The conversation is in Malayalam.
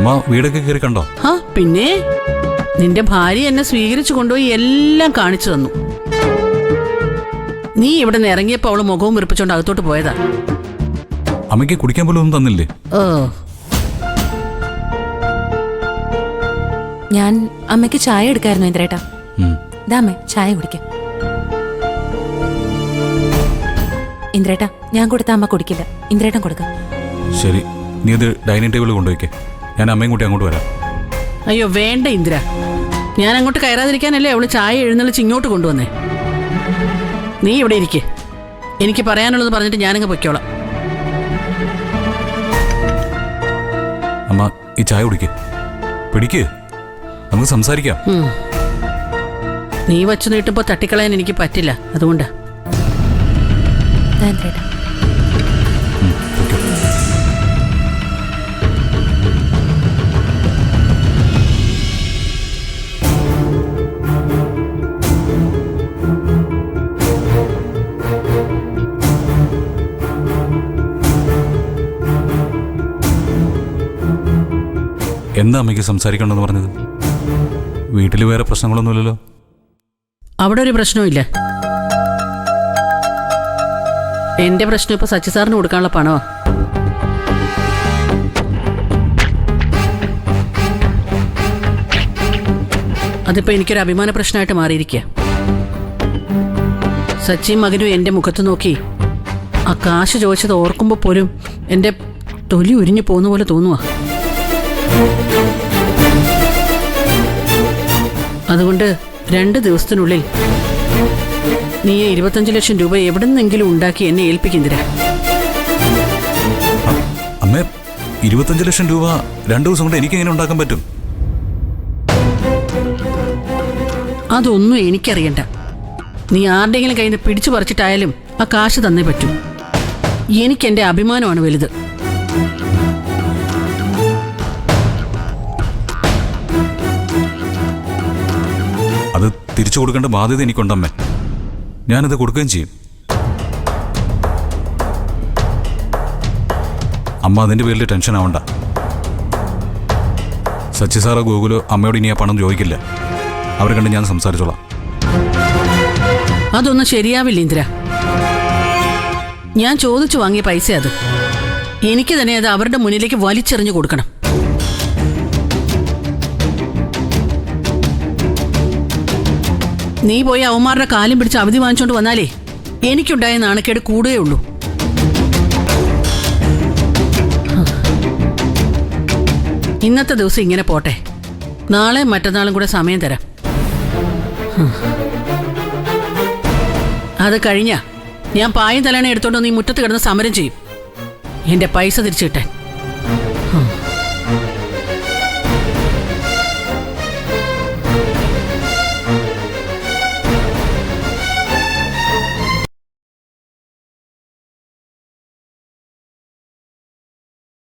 അമ്മ വീടൊക്കെ കയറി കണ്ടോ? ആ പിന്നെ നിന്റെ ഭാര്യ എന്നെ സ്വീകരിച്ചു കൊണ്ടുപോയി എല്ലാം കാണിച്ചു തന്നു. നീ ഇവിടെ നിന്ന് ഇറങ്ങിയപ്പോ അവള് മുഖവും വിറപ്പിച്ചോണ്ട് അകത്തോട്ട് പോയതാ. അമ്മയ്ക്ക് കുടിക്കാൻ പോലും ഒന്നും തന്നില്ലേ? ഞാൻ അമ്മയ്ക്ക് ചായ എടുക്കായിരുന്നു ഇന്ദ്രേട്ടാ. ദാമേ ചായ കുടിക്കാം. ഇന്ദ്രേട്ടാ ഞാൻ കൊടുത്ത അമ്മ കുടിക്കില്ല, ഇന്ദ്രേട്ടൻ കൊടുക്കാം. ശരി, നീ ഇത് ഡൈനിങ് ടേബിളിൽ കൊണ്ടുവയ്ക്കേ. ഞാൻ അമ്മയും കൂട്ടി അങ്ങോട്ട് വരാം. അയ്യോ വേണ്ട ഇന്ദ്ര, ഞാൻ അങ്ങോട്ട് കയറാതിരിക്കാനല്ലേ അവള് ചായ എഴുന്നള്ളിച്ച് ഇങ്ങോട്ട് കൊണ്ടുവന്നേ. നീ ഇവിടെ ഇരിക്കേ, എനിക്ക് പറയാനുള്ളത് പറഞ്ഞിട്ട് ഞാനങ്ങ് പൊയ്ക്കോളാം. അമ്മ ഈ ചായ കുടിക്കേ, പിടിക്ക്, നമുക്ക് സംസാരിക്കാം. നീ വച്ചു നീട്ടുമ്പോ തട്ടിക്കളയാൻ എനിക്ക് പറ്റില്ല, അതുകൊണ്ടാ. എന്താ അമ്മയ്ക്ക് സംസാരിക്കണമെന്ന് പറഞ്ഞത്? വീട്ടിൽ വേറെ പ്രശ്നങ്ങളൊന്നുമില്ലല്ലോ? അവിടെ ഒരു പ്രശ്നവും ഇല്ല. എന്റെ പ്രശ്നം ഇപ്പൊ സച്ചി സാറിന് കൊടുക്കാനുള്ള പണമാ. അതിപ്പോ എനിക്കൊരു അഭിമാന പ്രശ്നമായിട്ട് മാറിയിരിക്കുക. സച്ചിയും മകനും എന്റെ മുഖത്ത് നോക്കി ആ കാശ് ചോദിച്ചത് ഓർക്കുമ്പോ പോലും എന്റെ തൊലി ഉരിഞ്ഞു പോകുന്ന പോലെ തോന്നുവാ. അതുകൊണ്ട് 2 ദിവസത്തിനുള്ളിൽ നീ 25 ലക്ഷം രൂപ എവിടെ നിന്നെങ്കിലും ഉണ്ടാക്കി എന്നെ ഏൽപ്പിക്കുന്നില്ല. അമ്മേ, 25 ലക്ഷം രൂപ 2 ദിവസം കൊണ്ട് എനിക്ക് എങ്ങനെ ഉണ്ടാക്കാൻ പറ്റും? അതൊന്നും എനിക്കറിയണ്ട. നീ ആരുടെയെങ്കിലും കയ്യിൽ നിന്ന് പിടിച്ചു പറിച്ചിട്ടായാലും ആ കാശ് തന്നേ പറ്റൂ. എനിക്കെന്റെ അഭിമാനമാണ് വലുത്. അത് തിരിച്ചു കൊടുക്കേണ്ട ബാധ്യത എനിക്കുണ്ടമ്മേ. ഞാനത് കൊടുക്കുകയും ചെയ്യും. അമ്മ അതിൻ്റെ പേരിൽ ടെൻഷൻ ആവണ്ട. സച്ചി സാറോ ഗൂഗിളോ അമ്മയോട് ഇനി ആ പണം ചോദിക്കില്ല. അവരെ കണ്ട് ഞാൻ സംസാരിച്ചോളാം. അതൊന്നും ശരിയാവില്ല ഇന്ദ്ര. ഞാൻ ചോദിച്ചു വാങ്ങിയ പൈസ അത്. എനിക്ക് തന്നെ അത് അവരുടെ മുന്നിലേക്ക് വലിച്ചെറിഞ്ഞു കൊടുക്കണം. നീ പോയി അവന്മാരുടെ കാലും പിടിച്ച് അവധി വാങ്ങിച്ചോണ്ട് വന്നാലേ എനിക്കുണ്ടായ നാണക്കേട് കൂടുകയേ ഉള്ളൂ. ഇന്നത്തെ ദിവസം ഇങ്ങനെ പോട്ടെ. നാളെ മറ്റന്നാളും കൂടെ സമയം തരാം. അത് കഴിഞ്ഞാ ഞാൻ പായും തലേണ എടുത്തോണ്ട് നീ മുറ്റത്ത് കിടന്ന് സമരം ചെയ്യും എന്റെ പൈസ തിരിച്ചു കിട്ടാൻ.